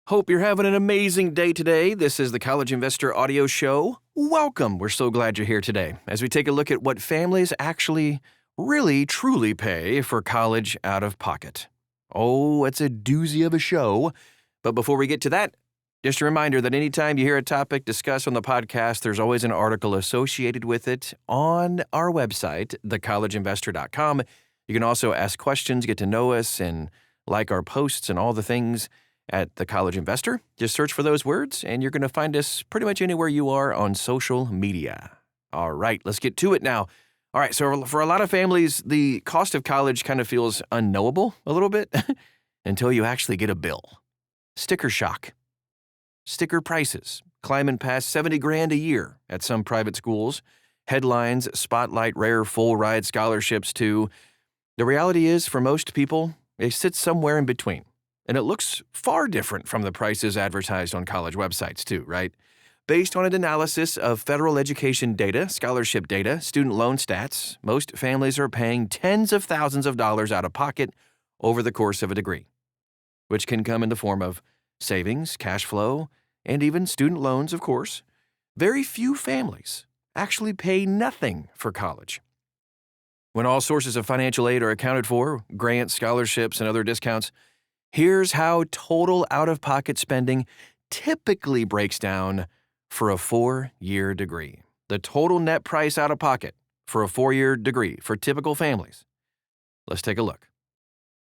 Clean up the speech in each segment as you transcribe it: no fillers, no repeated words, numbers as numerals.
Hope you're having an amazing day today. This is the College Investor Audio Show. Welcome. We're so glad you're here today as we take a look at what families actually really truly pay for college out of pocket. Oh, it's a doozy of a show. But before we get to that, just a reminder that anytime you hear a topic discussed on the podcast, there's always an article associated with it on our website, thecollegeinvestor.com. You can also ask questions, get to know us, and like our posts and all the things at The College Investor. Just search for those words, and you're going to find us pretty much anywhere you are on social media. All right, let's get to it now. All right, so for a lot of families, the cost of college kind of feels unknowable a little bit until you actually get a bill. Sticker shock. Sticker prices climbing past $70,000 a year at some private schools. Headlines spotlight rare full-ride scholarships too. The reality is, for most people, it sits somewhere in between. And it looks far different from the prices advertised on college websites too, right? Based on an analysis of federal education data, scholarship data, student loan stats, most families are paying tens of thousands of dollars out of pocket over the course of a degree, which can come in the form of savings, cash flow, and even student loans, of course. Very few families actually pay nothing for college. When all sources of financial aid are accounted for, grants, scholarships, and other discounts, here's how total out-of-pocket spending typically breaks down for a 4-year degree. The total net price out of pocket for a 4-year degree for typical families. Let's take a look.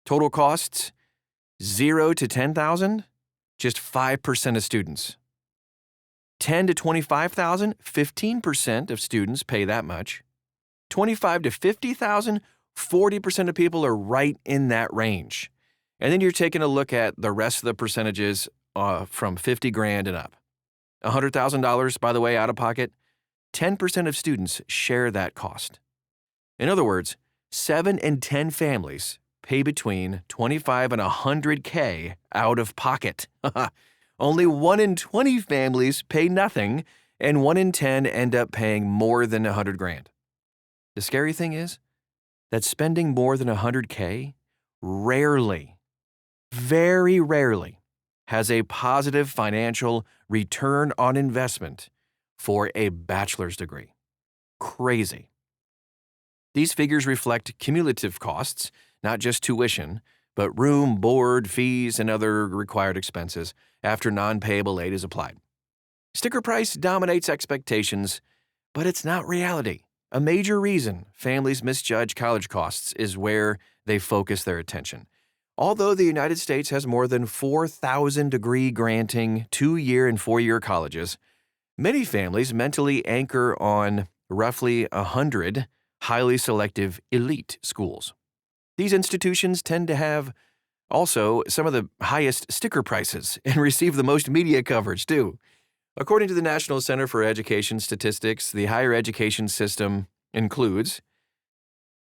Total costs, $0 to $10,000, just 5% of students. $10,000 to $25,000, 15% of students pay that much. $25,000 to $50,000, 40% of people are right in that range. And then you're taking a look at the rest of the percentages from $50,000 and up. $100,000, by the way, out of pocket, 10% of students share that cost. In other words, 7 in 10 families pay between $25,000 and $100,000 out of pocket. Only 1 in 20 families pay nothing, and 1 in 10 end up paying more than $100,000. The scary thing is that spending more than $100,000 rarely, very rarely, has a positive financial return on investment for a bachelor's degree. Crazy. These figures reflect cumulative costs, not just tuition, but room, board, fees, and other required expenses after non-payable aid is applied. Sticker price dominates expectations, but it's not reality. A major reason families misjudge college costs is where they focus their attention. Although the United States has more than 4,000 degree-granting 2-year and 4-year colleges, many families mentally anchor on roughly 100 highly selective elite schools. These institutions tend to have also some of the highest sticker prices and receive the most media coverage, too. According to the National Center for Education Statistics, the higher education system includes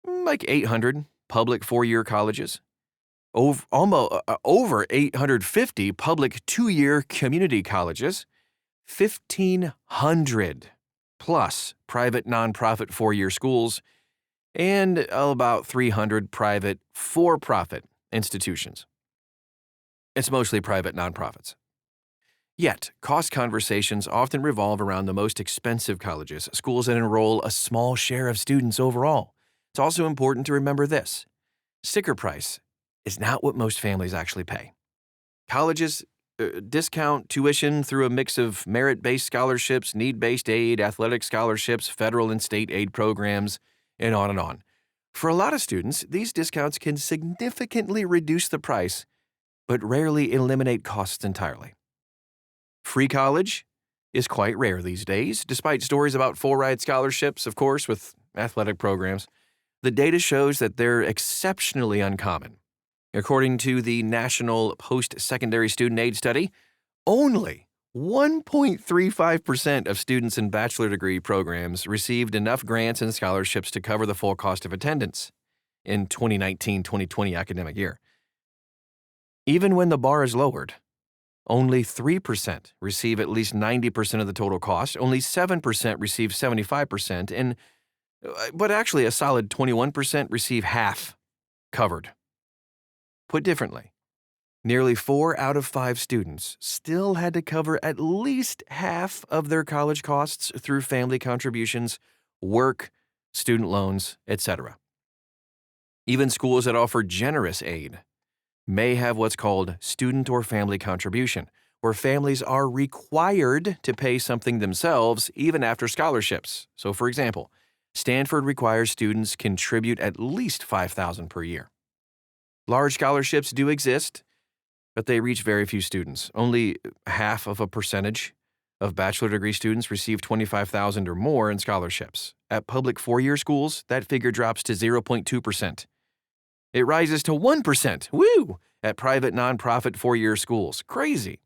like 800 public 4-year colleges, over 850 public 2-year community colleges, 1,500 plus private nonprofit 4-year schools, and about 300 private for-profit institutions. It's mostly private nonprofits. Yet, cost conversations often revolve around the most expensive colleges, schools that enroll a small share of students overall. It's also important to remember this. Sticker price is not what most families actually pay. Colleges discount tuition through a mix of merit-based scholarships, need-based aid, athletic scholarships, federal and state aid programs, and on and on. For a lot of students, these discounts can significantly reduce the price, but rarely eliminate costs entirely. Free college is quite rare these days, despite stories about full-ride scholarships, of course, with athletic programs. The data shows that they're exceptionally uncommon. According to the National Post-Secondary Student Aid Study, only 1.35% of students in bachelor degree programs received enough grants and scholarships to cover the full cost of attendance in 2019-2020 academic year. Even when the bar is lowered, only 3% receive at least 90% of the total cost, only 7% receive 75%, but actually a solid 21% receive half covered. Put differently, Nearly 4 out of 5 students still had to cover at least half of their college costs through family contributions, work, student loans, etc. Even schools that offer generous aid may have what's called student or family contribution, where families are required to pay something themselves even after scholarships. So, for example, Stanford requires students contribute at least $5,000 per year. Large scholarships do exist, but they reach very few students. Only half of a percentage of bachelor degree students receive $25,000 or more in scholarships. At public four-year schools, that figure drops to 0.2%. It rises to 1%, woo, at private nonprofit four-year schools. Crazy.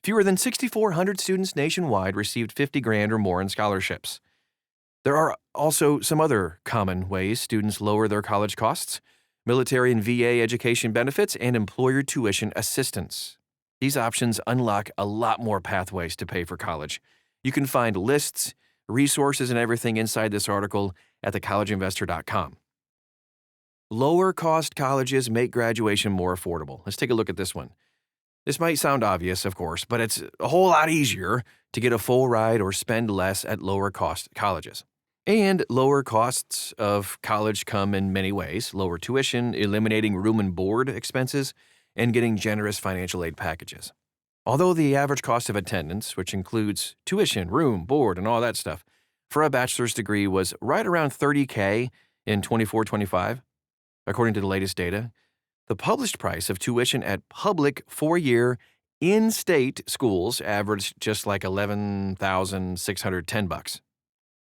Fewer than 6,400 students nationwide received $50,000 or more in scholarships. There are also some other common ways students lower their college costs: military and VA education benefits, and employer tuition assistance. These options unlock a lot more pathways to pay for college. You can find lists, resources, and everything inside this article at thecollegeinvestor.com. Lower-cost colleges make graduation more affordable. Let's take a look at this one. This might sound obvious, of course, but it's a whole lot easier to get a full ride or spend less at lower-cost colleges. And lower costs of college come in many ways: lower tuition, eliminating room and board expenses, and getting generous financial aid packages. Although the average cost of attendance, which includes tuition, room, board, and all that stuff, for a bachelor's degree was right around $30,000 in 24-25, according to the latest data, the published price of tuition at public four-year in-state schools averaged just like $11,610.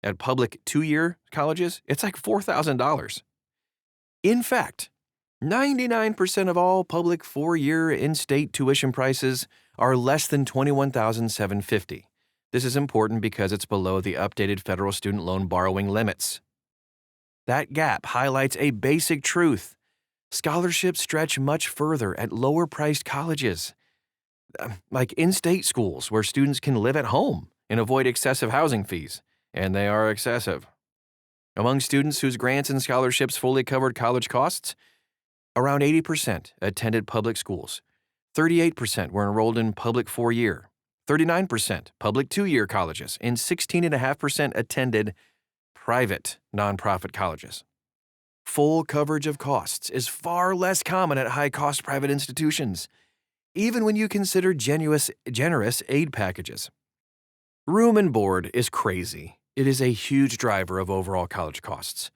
At public two-year colleges, it's like $4,000. In fact, 99% of all public four-year in-state tuition prices are less than $21,750. This is important because it's below the updated federal student loan borrowing limits. That gap highlights a basic truth: scholarships stretch much further at lower-priced colleges, like in-state schools where students can live at home and avoid excessive housing fees. And they are excessive. Among students whose grants and scholarships fully covered college costs, around 80% attended public schools, 38% were enrolled in public four-year, 39% public two-year colleges, and 16.5% attended private nonprofit colleges. Full coverage of costs is far less common at high-cost private institutions, even when you consider generous aid packages. Room and board is crazy. It is a huge driver of overall college costs.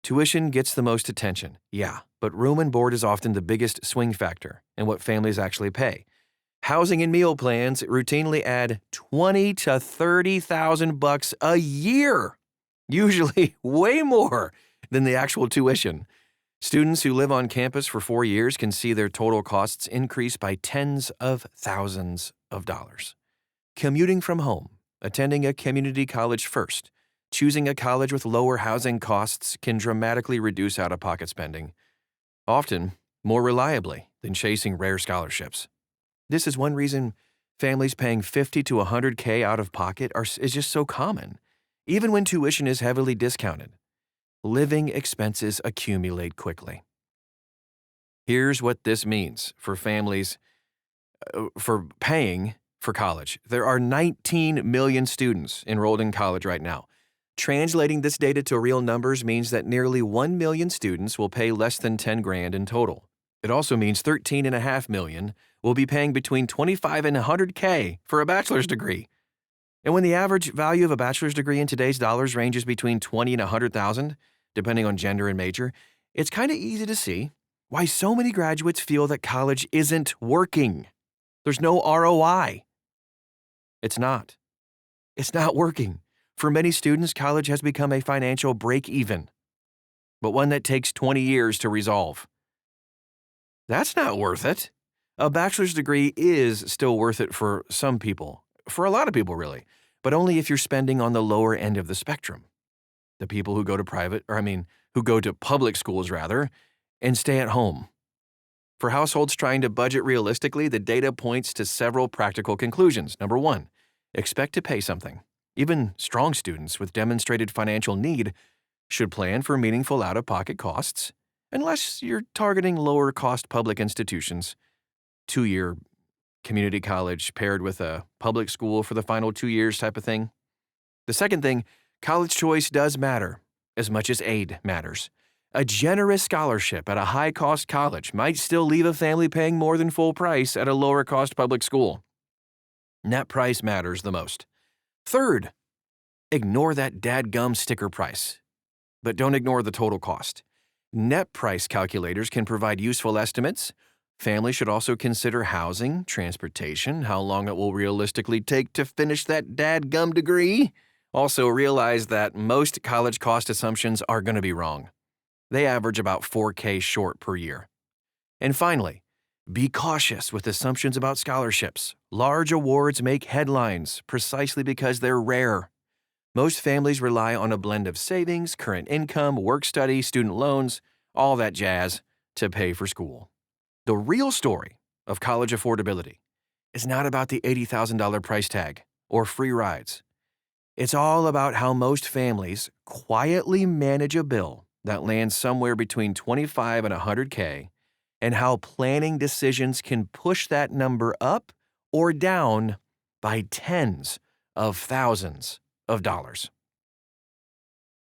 Tuition gets the most attention, yeah, but room and board is often the biggest swing factor in what families actually pay. Housing and meal plans routinely add $20,000 to $30,000 a year, usually way more than the actual tuition. Students who live on campus for 4 years can see their total costs increase by tens of thousands of dollars. Commuting from home, attending a community college first, choosing a college with lower housing costs can dramatically reduce out-of-pocket spending, often more reliably than chasing rare scholarships. This is one reason families paying $50,000 to $100,000 out-of-pocket is just so common, even when tuition is heavily discounted. Living expenses accumulate quickly. Here's what this means for families for paying for college. There are 19 million students enrolled in college right now. Translating this data to real numbers means that nearly 1 million students will pay less than $10,000 in total. It also means 13.5 million will be paying between $25,000 and $100,000 for a bachelor's degree. And when the average value of a bachelor's degree in today's dollars ranges between $20,000 and $100,000, depending on gender and major, it's kind of easy to see why so many graduates feel that college isn't working. There's no ROI. It's not. It's not working. For many students, college has become a financial break-even, but one that takes 20 years to resolve. That's not worth it. A bachelor's degree is still worth it for some people, for a lot of people really, but only if you're spending on the lower end of the spectrum. The people who go to who go to public schools rather, and stay at home. For households trying to budget realistically, the data points to several practical conclusions. Number one, expect to pay something. Even strong students with demonstrated financial need should plan for meaningful out-of-pocket costs, unless you're targeting lower-cost public institutions. 2-year community college paired with a public school for the final 2 years type of thing. The second thing, college choice does matter as much as aid matters. A generous scholarship at a high-cost college might still leave a family paying more than full price at a lower-cost public school. Net price matters the most. Third, ignore that dadgum sticker price, but don't ignore the total cost. Net price calculators can provide useful estimates. Families should also consider housing, transportation, how long it will realistically take to finish that dadgum degree. Also, realize that most college cost assumptions are going to be wrong. They average about $4,000 short per year. And finally, be cautious with assumptions about scholarships. Large awards make headlines precisely because they're rare. Most families rely on a blend of savings, current income, work study, student loans, all that jazz to pay for school. The real story of college affordability is not about the $80,000 price tag or free rides. It's all about how most families quietly manage a bill that lands somewhere between $25,000 and $100,000, and how planning decisions can push that number up or down by tens of thousands of dollars.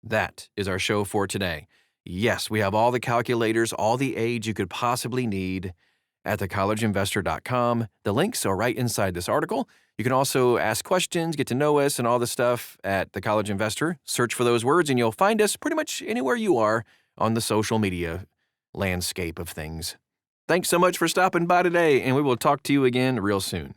That is our show for today. Yes, we have all the calculators, all the aids you could possibly need at thecollegeinvestor.com. The links are right inside this article. You can also ask questions, get to know us, and all the stuff at The College Investor. Search for those words, and you'll find us pretty much anywhere you are on the social media landscape of things. Thanks so much for stopping by today, and we will talk to you again real soon.